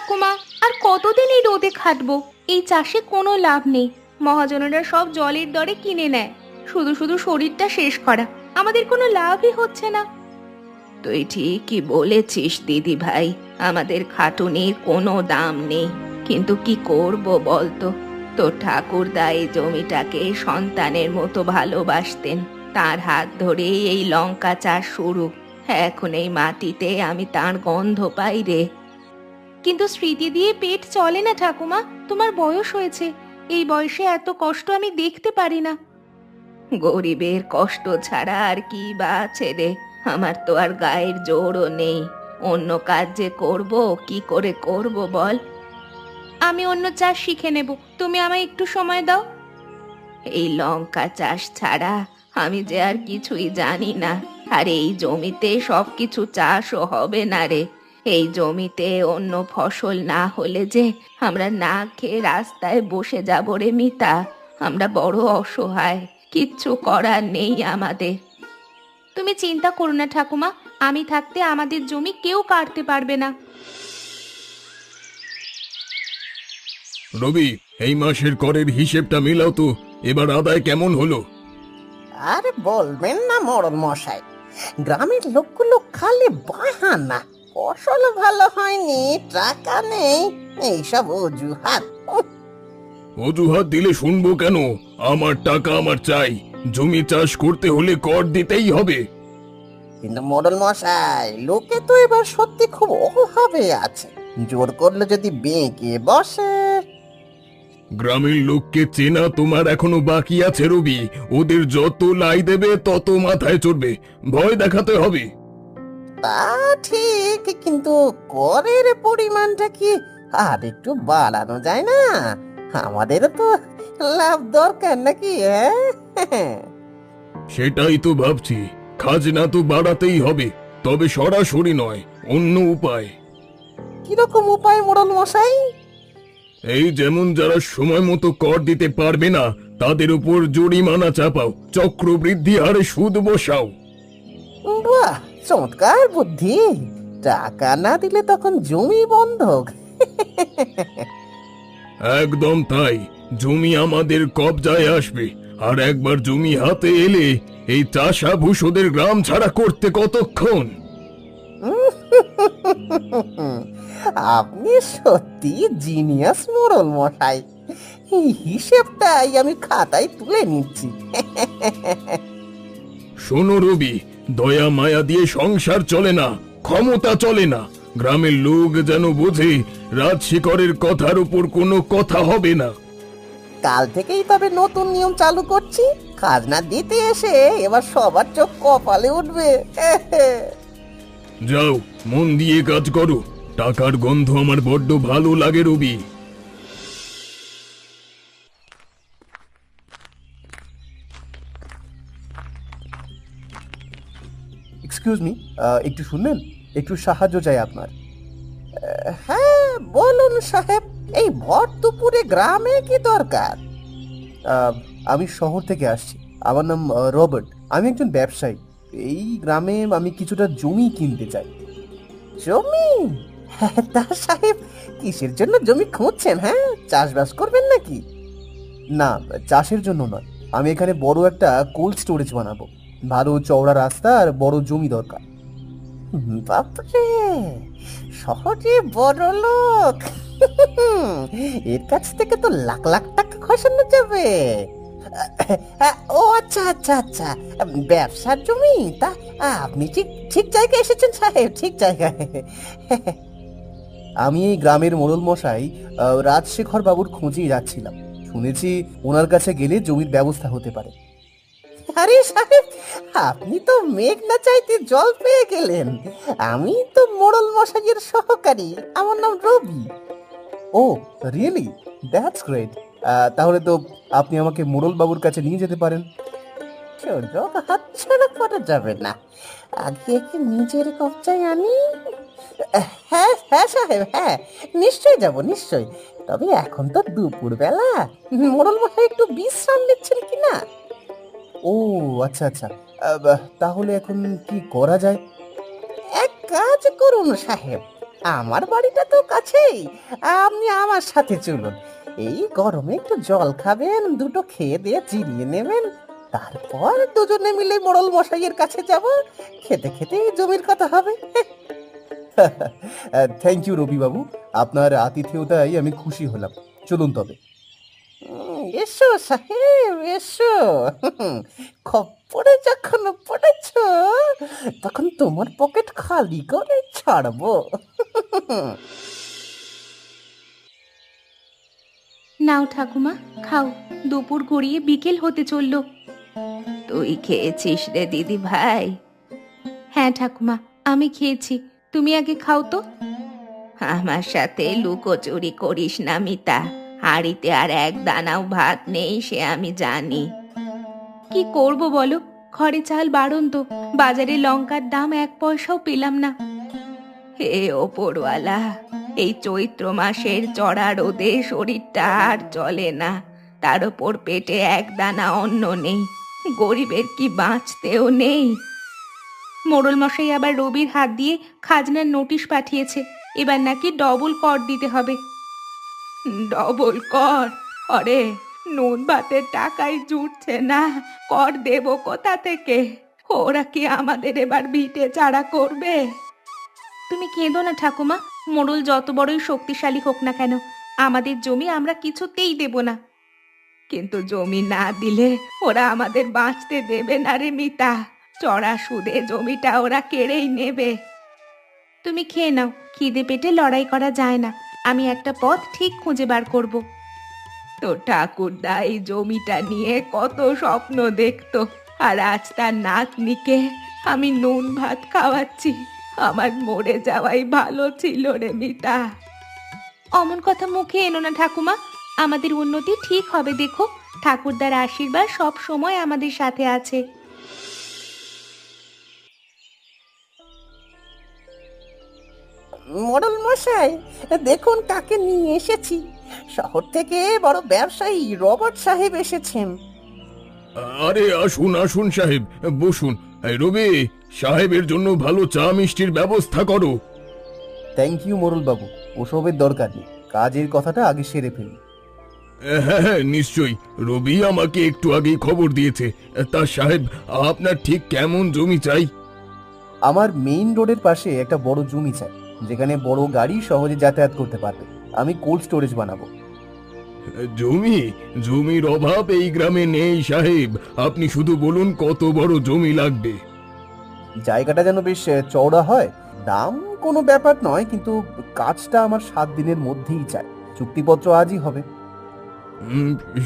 ঠাকুমা, আর কতদিন এই রোদে খাটবো? এই চাষে কোনো লাভ নেই। মহাজনেরা সব জলের দরে কিনে নেয়। শুধু শুধু শরীরটা শেষ করা, আমাদের কোনো লাভই হচ্ছে না। তুই ঠিকই বলেছিস দিদি ভাই, আমাদের খাটুনির কোনো দাম নেই। কিন্তু কি করব বলতো? তোর ঠাকুরদা এই জমিটাকে সন্তানের মতো ভালোবাসতেন। তার হাত ধরেই এই লঙ্কা চাষ শুরু। এখন এই মাটিতে আমি তার গন্ধ পাই রে। কিন্তু স্মৃতি দিয়ে পেট চলে না ঠাকুমা। তোমার বয়স হয়েছে, এই বয়সে এত কষ্ট আমি দেখতে পারি না। গরিবের কষ্ট ছাড়া আর কি বা আছে রে? আমার তো আর গায়ের জোরও নেই। অন্য কাজ যে করব, কি করে করব বল? আমি অন্য চাষ শিখে নেব, তুমি আমায় একটু সময় দাও। এই লঙ্কা চাষ ছাড়া আমি যে আর কিছুই জানি না। আর এই জমিতে সবকিছু চাষও হবে না রে। এই জমিতে অন্য ফসল না হলে যে আমরা না খেয়ে রাস্তায় বসে যাব রে মিতা। আমরা বড় অসহায়, কিচ্ছু করার নেই আমাদের। তুমি চিন্তা করো না ঠাকুমা, আমি থাকতে আমাদের জমি কেউ কাটতে পারবে না। রবি, এই মাসের করের হিসেবটা মিলাও তো। এবার আদায় কেমন হলো? আরে বলবেন না মোড়ল মশাই, গ্রামের লোকগুলো খালি বাহানা। ফসল ভালো হয়নি, টাকা নেই, এইসব অজুহাত। অজুহাত দিলে শুনবো কেন? আমার টাকা আমার চাই। জমি চাষ করতে হলে কর দিতেই হবে। কিন্তু মোড়ল মশাই, লোকে তো এবার সত্যি খুব অভাবে আছে। জোর করলে যদি বেঁকে বসে। গ্রামের লোককে চেনা তোমার এখনো বাকি আছে রবি। ওদের যত লাই দেবে তত মাথায় চড়বে। ভয় দেখাতে হবে। তা ঠিক, কিন্তু করের পরিমাণটা কি আর একটু বাড়ানো যায় না? আমাদেরও তো লাভ দরকার নাকি, হ্যাঁ? সেটাই তো ভাবছি। খাজনা তো বাড়াতেই হবে, তবে সরাসরি নয়, অন্য উপায়। কিরকম উপায় মোড়ল মশাই? এই যেমন যারা সময় মতো কর দিতে পারবে না তাদের উপর জরিমানা চাপাও, চক্রবৃদ্ধি হারে সুদ বসাও। বাহ, চমৎকার বুদ্ধি। টাকা না দিলে তখন জমি বন্ধক। একদম তাই। জমি আমাদের কবজায় আসবে, আর একবার জমি হাতে এলে এই চাষা ভূষদের গ্রাম ছাড়া করতে কতক্ষণ? আপনি সত্যি জিনিয়াস মোড়ল মশাই। এই হিসেবটাই আমি খাতায় তুলে নিচ্ছি। শোনো রবি, দয়া মায়া দিয়ে সংসার চলে না, ক্ষমতা চলে না। গ্রামের লোক যেন বোঝে রাজশেখরের কথার উপর কোনো কথা হবে না। কাল থেকেই তবে নতুন নিয়ম চালু করছি। খাজনা দিতে এসে এবার সবার চোখ কপালে উঠবে। যাও, মন দিয়ে কাজ করো। টাকার গন্ধ আমার বড্ড ভালো লাগে রবি। এক্সকিউজ মি, একটু শুনবেন? একটু সাহায্য চাই আপনার। হ্যাঁ বলুন সাহেব, এই ভর দুপুরে গ্রামে কি দরকার? আমি শহর থেকে আসছি। আমার নাম রবার্ট। আমি একজন ব্যবসায়ী। এই গ্রামে আমি কিছুটা জমি কিনতে চাই। জমি? হ্যাঁ, তা সাহেব কিসের জন্য জমি খুঁজছেন? হ্যাঁ, চাষবাস করবেন নাকি? না, চাষের জন্য নয়। আমি এখানে বড় একটা কোল্ড স্টোরেজ বানাবো। ভালো চওড়া রাস্তা আর বড় জমি দরকার। বাপরে, শহরে বড় লোক! এর কাছ থেকে তো লাখ লাখ টাকা খসানো যাবে। ও আচ্ছা আচ্ছা আচ্ছা, ব্যবসার জমি। তা আপনি ঠিক ঠিক জায়গায় এসেছেন সাহেব, ঠিক জায়গায়। আমি এই গ্রামের মোড়ল মশাই রাজশেখর বাবুর খোঁজেই যাচ্ছিলাম। শুনেছি ওনার কাছে গেলে জমির ব্যবস্থা হতে পারে। আরে সাহেব, আপনি তো মেঘ না চাইতে জল পেয়ে গেলেন। আমি তো মোড়ল মশাইয়ের সহকারী, আমার নাম রবি। ও রিয়েলি? That's great. তাহলে তো আপনি আমাকে মোড়ল বাবুর কাছে নিয়ে যেতে পারেন। সুযোগ হাতছাড়া করা যাবে না, আগে কি নিজের কবজায় আনি। হ্যাঁ হ্যাঁ সাহেব, হ্যাঁ নিশ্চয়ই যাব, নিশ্চয়ই। তবে এখন তো দুপুর বেলা, মোড়ল মশাই একটু বিশ্রাম নিচ্ছেন কিনা? ও আচ্ছা আচ্ছা। তাহলে এখন কি করা যায়? এক কাজ করুন সাহেব, আমার বাড়িটা তো কাছেই, আপনি আমার সাথে চলুন। এই গরমে একটু জল খাবেন, দুটো খেয়ে দিয়ে জিরিয়ে নেবেন, তারপর দুজনে মিলে মোড়ল মশাইয়ের কাছে যাব, খেতে খেতে জমির কথা হবে। থ্যাংক ইউ রবি বাবু, আপনার আতিথেয়তায় আমি খুশি হলাম। চলুন তবে। এসো সাহেব এসো। খপ্পরে যখন পড়েছ তখন তোমার পকেট খালি করে ছাড়বো। নাও ঠাকুমা, খাও, দুপুর গড়িয়ে বিকেল হতে চললো। তুই খেয়েছিস রে দিদি ভাই? হ্যাঁ ঠাকুমা, আমি খেয়েছি, তুমি আগে খাও তো। আমার সাথে লুকোচুরি করিস না মিতা, হাঁড়িতে আর এক দানাও ভাত নেই সে আমি জানি। কি করব বলো, ঘরে চাল বাড়ন্ত, বাজারে লঙ্কার দাম 1 পয়সাও পেলাম না। হে ওপরওয়ালা, এই চৈত্র মাসের চড়া রোদে শরীরটা আর চলে না, তার ওপর পেটে এক দানা অন্ন নেই, গরিবের কি বাঁচতেও নেই। মোড়ল মশাই আবার রবির হাত দিয়ে খাজনার নোটিশ পাঠিয়েছে, এবার নাকি ডবল কর দিতে হবে। ডবল কর? অরে, নুন ভাতের টাকাই জুটছে না, কর দেব কোথা থেকে? ওরা কি আমাদের এবার ভিটে চারা করবে? তুমি কেঁদো না ঠাকুমা, মোড়ল যত বড়ই শক্তিশালী হোক না কেন, আমাদের জমি আমরা কিছুতেই দেব না। কিন্তু জমি না দিলে ওরা আমাদের বাঁচতে দেবে না রে মিতা, চড়া সুদে জমিটা ওরা কেড়েই নেবে। তুমি খেয়ে নাও, খিদে পেটে লড়াই করা যায় না, আমি একটা পথ ঠিক খুঁজে বার করব। তো ঠাকুরদা এই জমিটা নিয়ে কত স্বপ্ন দেখতো, আর আজ তার নাতনিকে আমি নুন ভাত খাওয়াচ্ছি। আমার মরে যাওয়াই ভালো ছিল রে মিতা। অমন কথা মুখে এনো না ঠাকুমা, আমাদের উন্নতি ঠিক হবে দেখো, ঠাকুরদার আশীর্বাদ সব সময় আমাদের সাথে আছে। মোড়ল মশাই, দেখুন কাকে নিয়ে এসেছি। শহর থেকে বড় ব্যবসায়ী রবার্ট সাহেব এসেছেন। আরে আসুন আসুন সাহেব, বসুন। এই রবি, সাহেবের জন্য ভালো চা মিষ্টির ব্যবস্থা করো। থ্যাংক ইউ মোড়ল বাবু, ওসবের দরকার নেই, কাজের কথাটা আগে সেরে ফেলি। হ্যাঁ হ্যাঁ নিশ্চয়ই, রবি আমাকে একটু আগেই খবর দিয়েছে। তা সাহেব, আপনার ঠিক কেমন জমি চাই? আমার মেইন রোডের পাশে একটা বড় জমি চাই, যেখানে বড় গাড়ি সহজে যাতায়াত করতে পারবে। আমি কোল্ড স্টোরেজ বানাবো। জমি? জমির অভাব এই গ্রামে নেই সাহেব, আপনি শুধু বলুন কত বড় জমি লাগবে। জায়গাটা যেন বেশ চওড়া হয়, দাম কোনো ব্যাপার নয়, কিন্তু কাজটা আমার 7 দিনের মধ্যেই চাই। চুক্তিপত্র আজই হবে।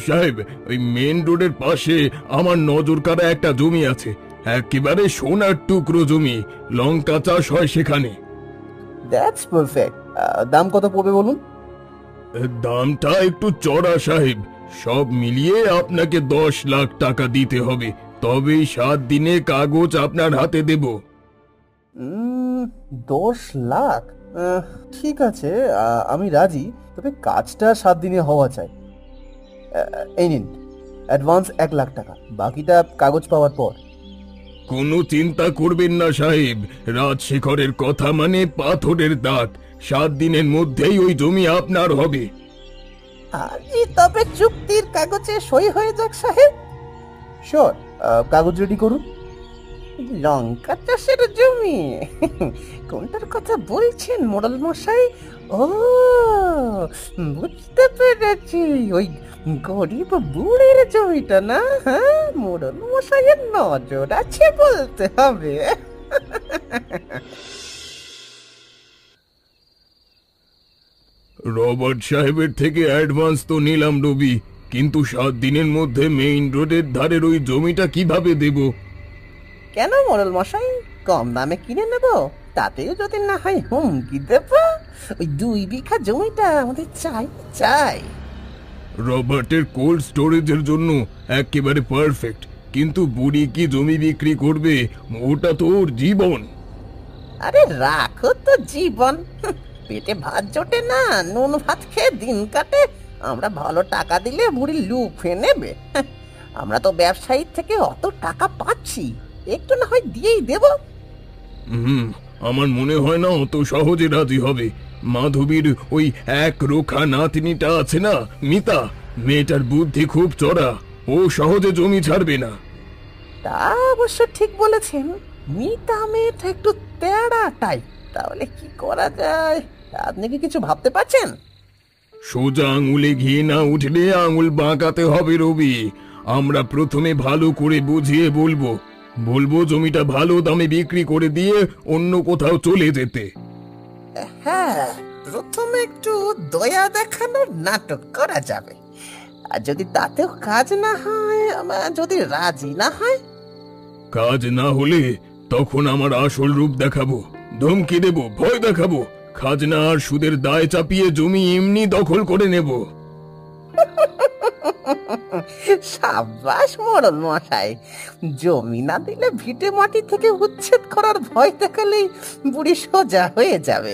সাহেব, ওই মেন রোডের পাশে আমার নজর কাড়া একটা জমি আছে, একেবারে সোনার টুকরো জমি, লঙ্কা চাষ হয় সেখানে। That's perfect. দাম কত পড়বে বলুন? দামটা একটু চড়া সাহেব, সব মিলিয়ে আপনাকে 10 লাখ টাকা দিতে হবে, তবেই 7 দিনে কাগজ আপনার হাতে দেব। 10 লাখ? ঠিক আছে, আমি রাজি, তবে কাজটা 7 দিনে হওয়া চাই। এই নিন, অ্যাডভান্স 1 লাখ টাকা, বাকিটা কাগজ পাওয়ার পর। কোনো চিন্তা করবেন না সাহেব, রাজশেখরের কথা মানে পাথরের দাগ, 7 দিনের মধ্যেই ওই জমি আপনার হবে। আজই তবে চুক্তির কাগজে সই হয়ে যাক সাহেব। শিওর, কাগজ রেডি করুন। লঙ্কা চাষের জমি? কোনটার কথা বলছেন মোড়ল মশাই? ও, বুঝতে পেরেছি, ওই গরিব বুড়ির জমিটা না? হ্যাঁ, মোড়ল মশাইয়ের নজর আছে বলতে হবে। রবার্ট সাহেবের থেকে অ্যাডভান্স তো নিলাম রবি, কিন্তু 7 দিনের মধ্যে মেইন রোডের ধারের ওই জমিটা কিভাবে দেব? কেন মোড়ল মশাই, কম দামে কিনে নেব, তাতেও যদি না হয় হুমকি দেব। ওই 2 বিঘা জমিটা আমাদের চাই চাই। রবার্টের কোল্ড স্টোরেজের জন্য একেবারে পারফেক্ট, কিন্তু বুড়ি কি জমি বিক্রি করবে? ওটা তো ওর জীবন। আরে রাখো তো জীবন, পেটে ভাত জোটে না, নুন ভাত খেয়ে দিন কাটে। আমরা ভালো টাকা দিলে বুড়ি লুফে নেবে। আমরা তো ব্যবসায়ীর থেকে অত টাকা পাচ্ছি, একটু না হয় দিয়েই দেব। আমার মনে হয় না অত সহজে রাজি হবে। মাধবীর ওই এক রোখা নাতনিটা আছে না, মিতা, মেয়েটার বুদ্ধি খুব চড়া, ও সহজে জমি ছাড়বে না। তা অবশ্য ঠিক বলেছেন, মিতা মেয়েটা একটু তেড়া টাইপ। তাহলে কি করা যায়? আপনি কি কিছু ভাবতে পারছেন? সোজা আঙুলে ঘি না উঠলে আঙুল বাঁকাতে হবে রবি। আমরা প্রথমে ভালো করে বুঝিয়ে বলবো বলবো জমিটা ভালো দামে বিক্রি করে দিয়ে অন্য কোথাও চলে যেতে। হ্যাঁ, প্রথমে একটু দয়া দেখানোর নাটক করা যাবে। আর যদি তাতেও কাজ না হয়, যদি রাজি না হয়, কাজ না হলে তখন আমার আসল রূপ দেখাবো, ধমকি দেব, ভয় দেখাবো, খাজনা আর সুদের দায় চাপিয়ে জমি এমনি দখল করে নেব। সাবাস মোড়ল মশাই। জমি না দিলে ভিটে মাটি থেকে উচ্ছেদ করার ভয় দেখালেই বুড়ি সোজা হয়ে যাবে।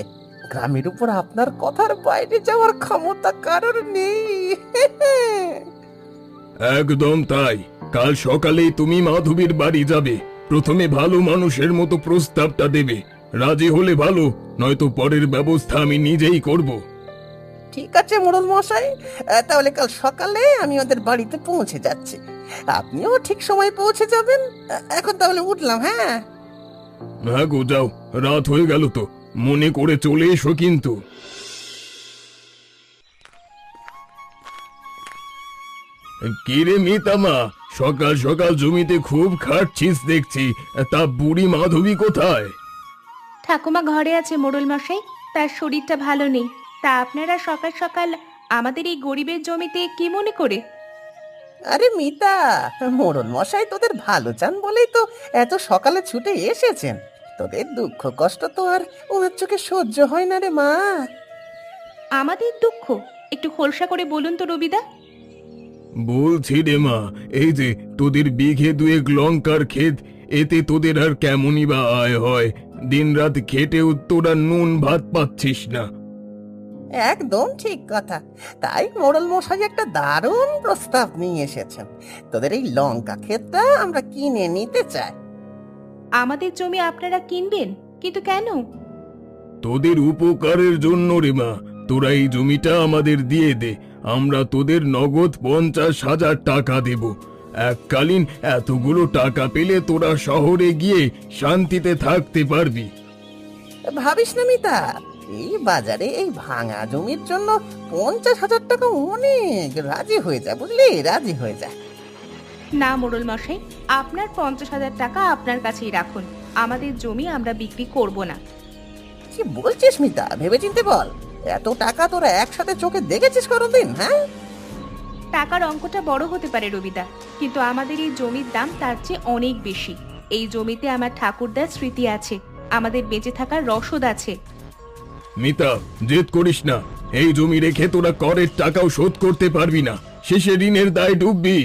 গ্রামের উপর আপনার কথার বাইরে যাওয়ার ক্ষমতা কারোর নেই। একদম তাই। কাল সকালেই তুমি মাধবীর বাড়ি যাবে। প্রথমে ভালো মানুষের মতো প্রস্তাবটা দেবে। রাজি হলে ভালো, নয়তো পরের ব্যবস্থা আমি নিজেই করব। ঠিক আছে মোড়ল মশাই, তাহলে কাল সকালে আমি ওদের বাড়িতে পৌঁছে যাচ্ছি। আপনিও ঠিক সময় পৌঁছে যাবেন। এখন তাহলে উঠলাম। হ্যাঁ হ্যাঁ গো, যাও, রাত হয়ে গেল তো। মনে করে চলে এসো কিন্তু। কিরে মিতামা, সকাল সকাল জমিতে খুব খাটছিস দেখছি। তা বুড়ি মাধবী কোথায়? ঠাকুমা ঘরে আছে মোড়ল মশাই, তার শরীরটা ভালো নেই। তা আপনারা সকাল সকাল আমাদের এই গরিবের জমিতে কি মনে করে? আরে মিতা, মোড়ল মশাই তোদের ভালো চান বলেই তো এত সকালে ছুটে এসেছেন। তোদের দুঃখ কষ্ট তো আর ওনার চোখে সহ্য হয় না রে মা। আমাদের দুঃখ একটু খোলসা করে বলুন তো রবিদা। বলছি রে মা, এই যে তোদের বিঘে দুয়েক লঙ্কার ক্ষেত, এতে তোদের আর কেমনই বা আয় হয়? দিনরাত খেটেও তোরা নুন ভাত পাচ্ছিস না। একদম ঠিক কথা। তাই মোড়ল মশাই একটা দারুণ প্রস্তাব নিয়ে এসেছেন। তোদের এই লঙ্কা ক্ষেতটা আমরা কিনে নিতে চাই। আমাদের জমি আপনারা কিনবেন, কিন্তু কেন? তোদের উপকারের জন্য রে মা। তোরা এই জমিটা আমাদের দিয়ে দে, আমরা তোদের নগদ 50,000 টাকা দেব। এককালীন এতগুলো টাকা পেলে তোরা শহরে গিয়ে শান্তিতে থাকতে পারবি। ভাবিস না মিতা, এই বাজারে এই ভাঙা জমির জন্য 50,000 টাকা অনেক। রাজি হয়ে যা, বুঝলি, রাজি হয়ে যা। না মোড়ল মশাই, আপনার 50,000 টাকা আপনার কাছেই রাখুন। আমাদের জমি আমরা বিক্রি করব না। কি বলছিস মিতা? ভেবে চিনতে বল। এত টাকা তোরা একসাথে চোখে দেখেছিস কোনোদিন? হ্যাঁ, টাকার অঙ্কটা বড় হতে পারে রবিদা, কিন্তু আমাদের এই জমির দাম তার চেয়ে অনেক বেশি। এই জমিতে আমার ঠাকুরদার স্মৃতি আছে, আমাদের বেঁচে থাকার রসদ আছে। মিতা, জেদ করিস না। এই জমি রেখে তোরা করের টাকাও শোধ করতে পারবি না, শেষে ঋণের দায় ডুববি।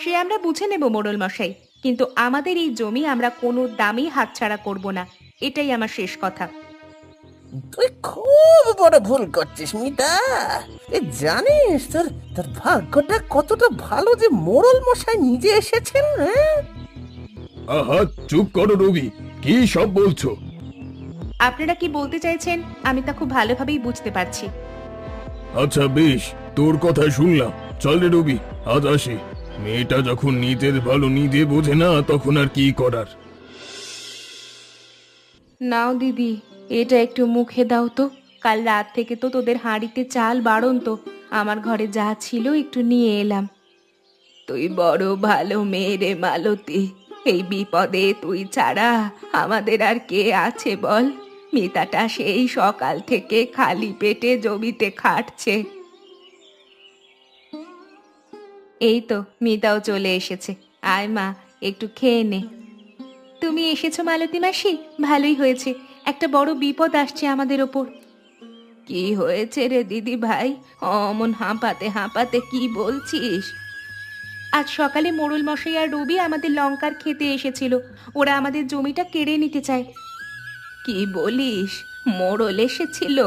সে আমরা বুঝে নেব মোড়ল মশাই, কিন্তু আমাদের এই জমি আমরা কোনো দামেই হাতছাড়া করব না। এটাই আমার শেষ কথা। তুই খুব বড় ভুল করছিস মিতা। জানিস তোর তোর ভাগ্যটা কতটা ভালো যে মোড়ল মশাই নিজে এসেছেন। হ্যাঁ, আহা, চুপ করো রবি, কি সব বলছো? আপনারা কি বলতে চাইছেন আমি তা খুব ভালোভাবেই বুঝতে পারছি। আচ্ছা বেশ, তোর কথা শুনলাম। চল রে রবি, আজ আসি। মেয়েটা যখন নিজের ভালো নিজে বোঝে না, তখন আর কি করার। নাও দিদি, এটা একটু মুখে দাও তো। কাল রাত থেকে তো তোদের হাঁড়িতে চাল বাড়ন্ত, আমার ঘরে যা ছিল একটু নিয়ে এলাম। তুই বড় ভালো মেয়ে রে মালতী। এই বিপদে তুই ছাড়া আমাদের আর কে আছে বল? মিতাটা সেই সকাল থেকে খালি পেটে জমিতে খাটছে। এই তো মিতাও চলে এসেছে। আয় মা, একটু খেয়ে নে। তুমি এসেছো মালতী মাসি, ভালোই হয়েছে। একটা বড় বিপদ আসছে আমাদের ওপর। কি হয়েছে রে দিদি ভাই? অমন হাঁপাতে হাঁপাতে কি বলছিস? আজ সকালে মোড়ল মশাই আর রবি আমাদের লঙ্কার খেতে এসেছিল। ওরা আমাদের জমিটা কেড়ে নিতে চায়। কি বলিস? মোড়ল এসেছিল?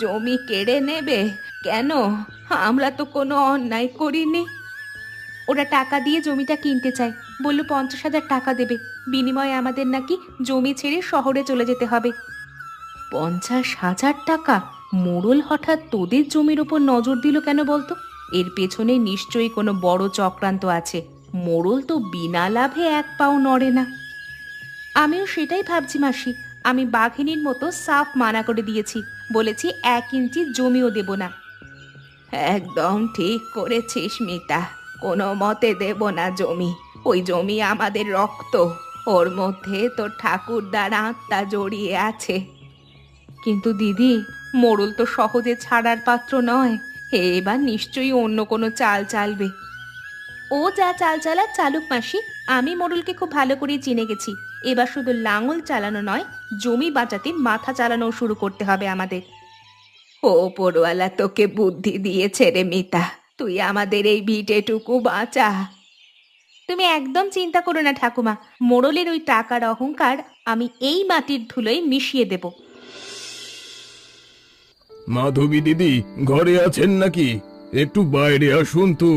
জমি কেড়ে নেবে? কেন? আমরা তো কোনো অন্যায় করিনি। ওরা টাকা দিয়ে জমিটা কিনতে চায়, বলল 50,000 টাকা দেবে। বিনিময়ে আমাদের নাকি জমি ছেড়ে শহরে চলে যেতে হবে। 50,000 টাকা? মোড়ল হঠাৎ তোদের জমির উপর নজর দিল কেন বলতো? এর পেছনে নিশ্চয়ই কোনো বড় চক্রান্ত আছে। মোড়ল তো বিনা লাভে এক পাও নড়ে না। আমিও সেটাই ভাবছি মাসি। আমি বাঘিনীর মতো সাফ মানা করে দিয়েছি, বলেছি 1 ইঞ্চি জমিও দেব না। একদম ঠিক করেছিস মিতা, কোনো মতে দেব না জমি। ওই জমি আমাদের রক্ত, ওর মধ্যে তোর ঠাকুরদার আত্মা জড়িয়ে আছে। কিন্তু দিদি, মোড়ল তো সহজে ছাড়ার পাত্র নয়। এবার নিশ্চয়ই অন্য কোনো চাল চালবে। ও যা চাল চালাক চালুক মাসি, আমি মোড়লকে খুব ভালো করে চিনে গেছি। এবার শুধু লাঙল চালানো নয়, জমি বাঁচাতে মাথা চালানো শুরু করতে হবে আমাদের। ও পড়ুয়ালা তোকে বুদ্ধি দিয়েছে রে মিতা, তুই আমাদের এই ভিটেটুকু বাঁচা। তুমি একদম চিন্তা করো না ঠাকুমা, মোড়লের ওই টাকার অহংকার আমি এই মাটির ধুলোয় মিশিয়ে দেব। মাধবী দিদি ঘরে আছেন নাকি? একটু বাইরে আসুন তো।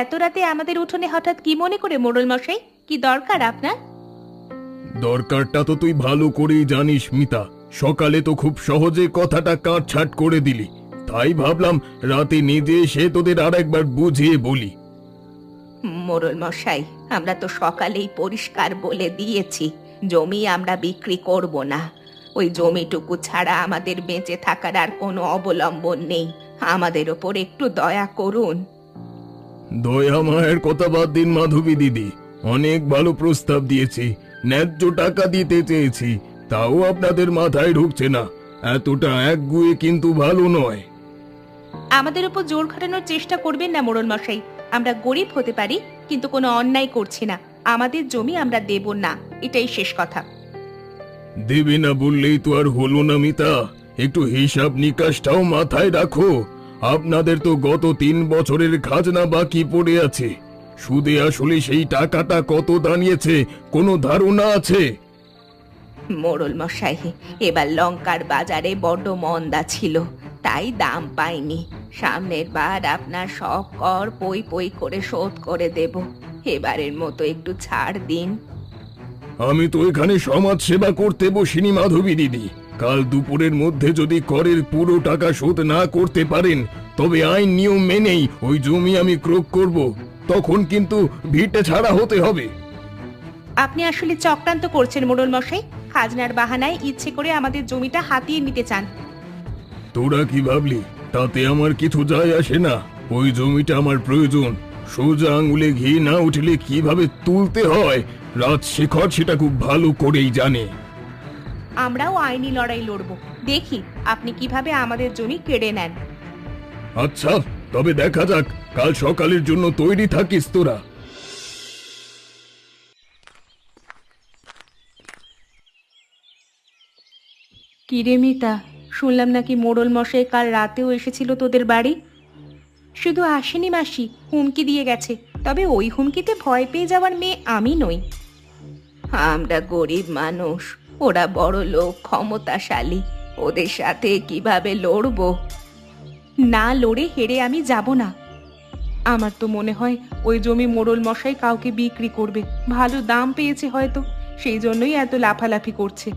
এত রাতে আমাদের উঠোনে হঠাৎ কি মনে করে মোড়ল মশাই? কি দরকার আপনার? দরকারটা তো তুই ভালো করেই জানিস মিতা। সকালে তো খুব সহজে কথাটা কাটছাট করে দিলি, তাই ভাবলাম রাতে নিজে এসে তোদের আরেকবার বুঝিয়ে বলি। মোড়ল মশাই, আমরা তো সকালেই পরিষ্কার বলে দিয়েছি জমি আমরা বিক্রি করব না। ওই জমিটুকু ছাড়া আমাদের বেঁচে থাকার আর কোনো অবলম্বন নেই। আমাদের ওপর একটু দয়া করুন। দয়া মায়ের কথা বাদ দিন মাধবী দিদি, অনেক ভালো প্রস্তাব দিয়েছি, ন্যায্য টাকা দিতে চেয়েছি, তাও আপনাদের মাথায় ঢুকছে না। এতটা একগুঁয়ে কিন্তু ভালো নয়। আমাদের উপর জোর খাটানোর চেষ্টা করবেন না মোড়ল মশাই। আমরা গরিব হতে পারি, কিন্তু কোনো অন্যায় করছি না। আমাদের জমি আমরা দেব না, এটাই শেষ কথা। দেবে না বললেই তো আর হলো না মিতা, একটু হিসাব নিকাশটাও মাথায় রাখো। আপনাদের তো গত 3 বছরের খাজনা বাকি পড়ে আছে। সুদে আসলে সেই টাকাটা কত দাঁড়িয়েছে কোনো ধারণা আছে? মোড়ল মশাই, এবার লঙ্কার বাজারে বড্ড মন্দা ছিল, তাই দাম পাইনি। সামনের বার আপনার সব কর পই পই করে শোধ করে দেব। এবারের মতো একটু ছাড় দিন। আমি তো এখানে সমাজ সেবা করতে বসিনি মাধবী দিদি। কাল দুপুরের মধ্যে যদি করের পুরো টাকা শোধ না করতে পারেন, তবে আইন নিয়ম মেনেই ওই জমি আমি ক্রয় করব। তখন কিন্তু ভিটে ছাড়া হতে হবে। আপনি আসলে চক্রান্ত করছেন মোড়ল মশাই। খাজনার বাহানায় ইচ্ছে করে আমাদের জমিটা হাতিয়ে নিতে চান। তোরা কি ভাবলি তাতে আমার কিছু যায় আসে না? ওই জমিটা আমার প্রয়োজন। সোজা আঙুলে ঘি না উঠলে কিভাবে তুলতে হয় রাজশেখর সেটা খুব ভালো করেই জানে। আমরাও আইনি লড়াই লড়ব, দেখি আপনি কিভাবে আমাদের জমি কেড়ে নেন। আচ্ছা, তবে দেখা যাক। কাল সকালের জন্য তৈরি থাকিস তোরা। কিরে মিতা, শুনলাম নাকি মোড়ল মশাই কাল রাতেও এসেছিল তোদের বাড়ি? শুধু আসেনি মাসি, হুমকি দিয়ে গেছে। তবে ওই হুমকিতে ভয় পেয়ে যাওয়ার মেয়ে আমি নই। আমরা গরিব মানুষ, ওরা বড় লোক, ক্ষমতাশালী। ওদের সাথে কিভাবে লড়বো? না লড়ে হেরে আমি যাব না। আমার তো মনে হয় ওই জমি মোড়ল মশাই কাউকে বিক্রি করবে। ভালো দাম পেয়েছে হয়তো, সেই জন্যই এত লাফালাফি করছে।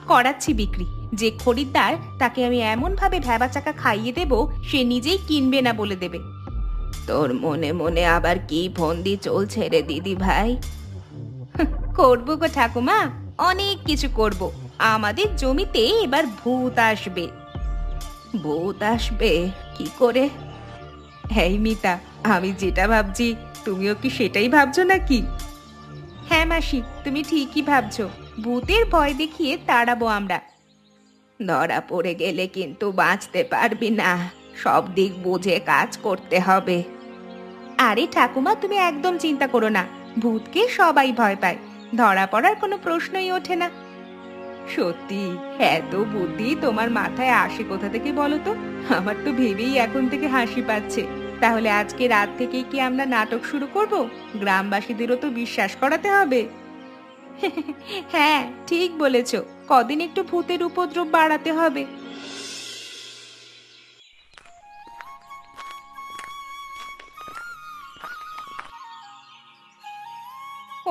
করাচ্ছি বিক্রি। যে খরিদ্দার, তাকে আমি এমন ভাবে ভ্যাবাচাকা খাইয়ে দেব সে নিজেই কিনবে না বলে দেবে। তোর মনে মনে আবার কি ফন্দি চলছে রে দিদি ভাই? করবো গো ঠাকুমা, অনেক কিছু করব। আমাদের জমিতে এবার ভূত আসবে। ভূত আসবে কি করে? এই মিতা, আমি যেটা ভাবছি তুমিও কি সেটাই ভাবছো নাকি? হ্যাঁ মাসি, তুমি ঠিকই ভাবছো। ভূতের ভয় দেখিয়ে তাড়াবো আমরা। ধরা পড়ে গেলে কিন্তু বাঁচতে পারবি না। সব দিক বুঝে কাজ করতে হবে। আরে ঠাকুমা, তুমি একদম চিন্তা করো না। ভূতকে সবাই ভয় পায়, ধরা পড়ার কোনো প্রশ্নই ওঠে না। সত্যি, এত বুদ্ধি তোমার মাথায় আসে কোথা থেকে বলো তো? আমার তো ভেবেই এখন থেকে হাসি পাচ্ছে। তাহলে আজকে রাত থেকেই কি আমরা নাটক শুরু করব? গ্রামবাসীদেরও তো বিশ্বাস করাতে হবে। হ্যাঁ, ঠিক বলেছো। কদিন একটু ভূতের উপদ্রব বাড়াতে হবে।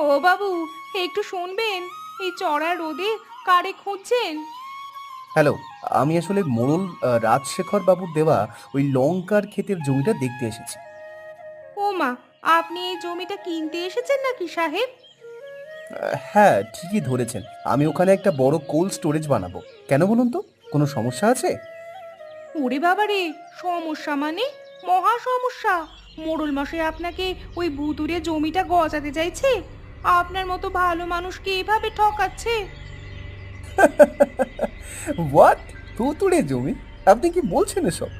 ও বাবু, একটু শুনবেন? এই চড়া রোদে কারে খুঁজছেন? হ্যালো, আমি আসলে মোড়ল রাজশেখর বাবুর দেওয়া ওই লঙ্কার ক্ষেতের জমিটা দেখতে এসেছি। ও মা, আপনি এই জমিটা কিনতে এসেছেন নাকি সাহেব? হ্যাঁ, ঠিকই ধরেছেন। আমি ওখানে একটা বড় কোল্ড স্টোরেজ বানাবো। কেন বলুন তো, কোনো সমস্যা আছে? ওরে বাবা রে, সমস্যা মানে মহা সমস্যা। মোড়ল মশাই আপনাকে ওই ভুতুরে জমিটা গজাতে চাইছে? আপনার মতো ভালো মানুষকে এভাবে ঠকাচ্ছে? হোয়াট? তুতুড়ে জমি? আপনি কি বলছেন এসব?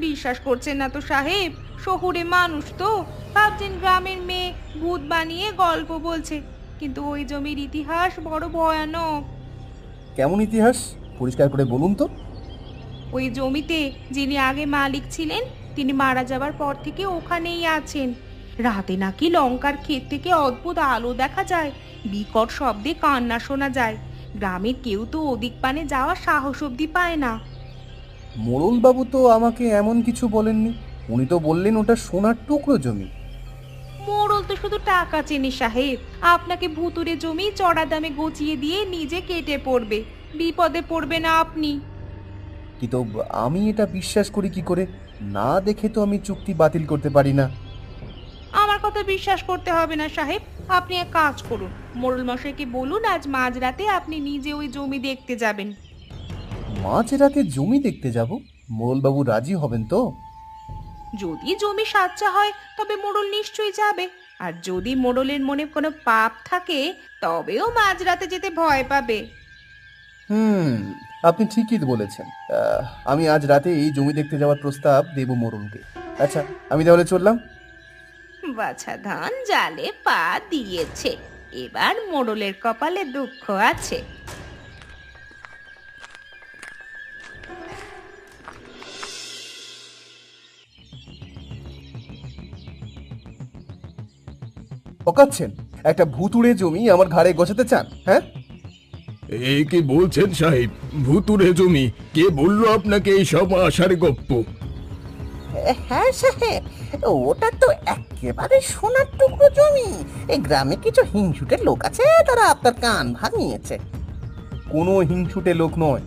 বিশ্বাস করছেন না তো সাহেব? শহুরে মানুষ তো ভাবছেন গ্রামের মেয়ে ভূত বানিয়ে গল্প বলছে, কিন্তু ওই জমির ইতিহাস বড় ভয়ানক। কেমন ইতিহাস? পরিষ্কার করে বলুন তো। ওই জমিতে যিনি আগে মালিক ছিলেন, তিনি মারা যাবার পর থেকে ওখানেই আছেন। রাতে নাকি লঙ্কার ক্ষেত থেকে অদ্ভুত আলো দেখা যায়, বিকট শব্দে কান্না শোনা যায়। গ্রামের কেউ তো ওদিক পানে যাওয়ার সাহস অব্দি পায় না। মোড়ল বাবু তো আমাকে এমন কিছু বলেননি। উনি তো বললেন ওটা সোনার টুকরো জমি। মোড়ল তো শুধু টাকা চেনে সাহেব। আপনাকে ভুতুরে জমি চড়া দামে গচিয়ে দিয়ে নিজে কেটে পড়বে, বিপদে পড়বে না আপনি। কিন্তু আমি এটা বিশ্বাস করি কি করে? না দেখে তো আমি চুক্তি বাতিল করতে পারি না। আমার কথা বিশ্বাস করতে হবে না সাহেব। আপনি এক কাজ করুন, মোড়ল মশাইকে বলুন আজ মাঝরাতে আপনি নিজে ওই জমি দেখতে যাবেন। মাঝরাতে জমি দেখতে যাব? মোড়ল বাবু রাজি হবেন তো? যদি জমি সাচ্চা হয় তবে মোড়ল নিশ্চয়ই যাবে, আর যদি মোড়লের মনে কোনো পাপ থাকে তবেও মাঝরাতে যেতে ভয় পাবে। হুম, আপনি ঠিকই বলেছেন। আমি আজ রাতে এই জমি দেখতে যাওয়ার প্রস্তাব দেব মোড়লকে। আচ্ছা, আমি তাহলে চললাম। বাছা ধান জালে পা দিয়েছে, এবার মোড়লের কপালে দুঃখ আছে। পকাচ্ছেন? একটা ভুতুড়ে জমি আমার ঘাড়ে গোছাতে চান, হ্যাঁ? এ কি বলছেন সাহেব? ভুতুরে জমি? কে বললো আপনাকে এই সব আষাঢ় গপ্প? হ্যাঁ সাহেব, ওটা তো একেবারে সোনার টুকরো জমি। এই গ্রামে কিছু হিংসুটের লোক আছে, তারা আপনার কান ভাঙিয়েছে। কোনো হিংসুটে লোক নয়।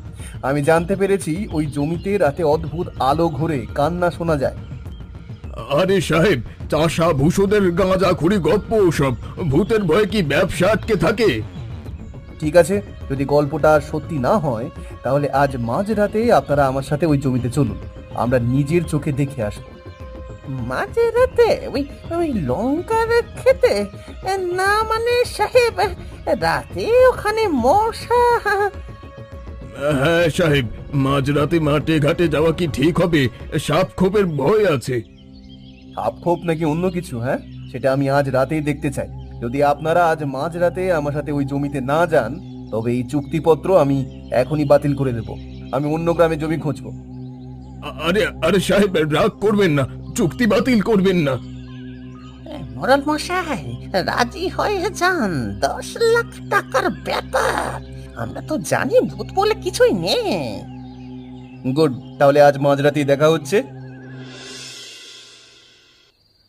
আমি জানতে পেরেছি ওই জমিতে রাতে অদ্ভুত আলো ঘোরে, কান্না শোনা যায়। আরে সাহেব, চাষা ভূষদের গাঁজা খুঁড়ি গপ্প সব। ভূতের ভয়ে কি ব্যবসা আটকে থাকে? ঠিক আছে, যদি গল্পটা আর সত্যি না হয় তাহলে আজ মাঝরাতে আপনারা আমার সাথে ওই জমিতে চলুন। আমরা নিজের চোখে দেখে আসবো। মাঝে রাতে ওই ওই লঙ্কার খেতে? না মানে সাহেব, রাতে ওখানে মশা। হ্যাঁ সাহেব, মাঝরাতে মাঠে ঘাটে যাওয়া কি ঠিক হবে? সাপ খোপের ভয় আছে। সাপ খোপ নাকি অন্য কিছু? হ্যাঁ, সেটা আমি আজ রাতেই দেখতে চাই। যদি আপনারা আজ মাঝরাতে আমার সাথে ওই জমিতে না যান তবে এই চুক্তিপত্র আমি এখনই বাতিল করে দেব। আমি অন্য গ্রামে জমি খুঁজবো। আরে আরে সাহেব, রাগ করবেন না, চুক্তি বাতিল করবেন না। মোরাল মশাই রাজি হয়ে যান, 10 লাখ টাকার ব্যাপার। আমরা তো জানি ভূত বলে কিছুই নেই। গুড, তাহলে আজ মাঝরাতেই দেখা হচ্ছে।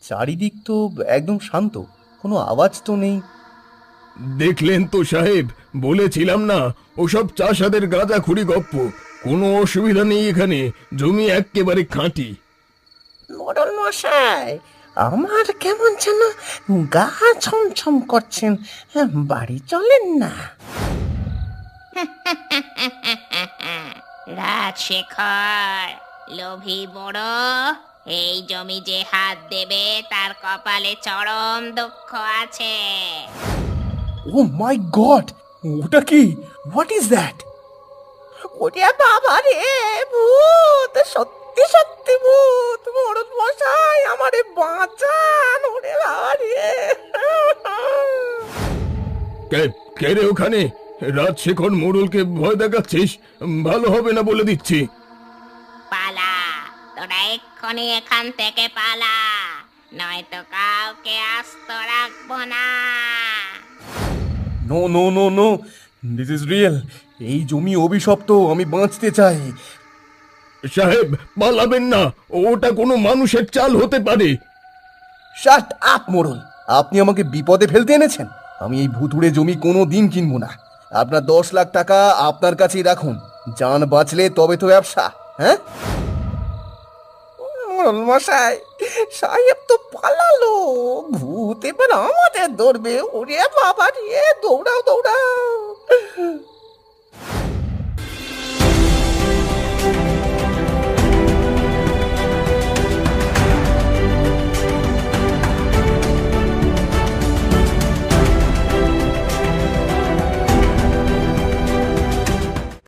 চারিদিক তো একদম শান্ত, কোনো আওয়াজ তো নেই। দেখলেন তো সাহেব, বলেছিলাম না ওসব চাষাদের গাঁজা খুঁড়ি গপ্প। কোনো অসুবিধা নেই এখানে, জমি এক্কেবারে খাঁটি। মোরাল মশাই, আমার কেমন যেন গা ছমছম করছেন, বাড়ি চলেন না? রাজশেখর, লোভী বুড়ো, এই জমি যে হাত দেবে তার কপালে চরম দুঃখ আছে। ও মাই গড, ওটা কি? What is that? ওরে বাবা রে, ভূত! সত্যি সত্যি ভূত! মোড়ল মশাই আমারে বাঁচান, ওরে বাবা রে! কে রে ওখানে? রাজশেখর মোড়লকে ভয় দেখাচ্ছিস? ভালো হবে না বলে দিচ্ছি। পালা, তোরা এক্ষুনি এখান থেকে পালা, নয়তো কাউকে আস্ত রাখবো না। No no no no, this is real. এই জমি অভিশপ্ত, আমি বাঁচতে চাই। সাহেব, পালাবেন না, ওটা কোনো মানুষের চাল হতে পারে। শাট আপ মোড়ল, আপনি আমাকে বিপদে ফেলতে এনেছেন। আমি এই ভুতুড়ে জমি কোনো দিন কিনবো না। আপনার 10 লাখ টাকা আপনার কাছেই রাখুন। জান বাঁচলে তবে তো ব্যবসা। হ্যাঁ, মোড়ল মশাই, সাহেব তো পালালো। ভূত এবার আমাদের ধরবে। ওরে বাবা রে, দৌড়াও দৌড়াও।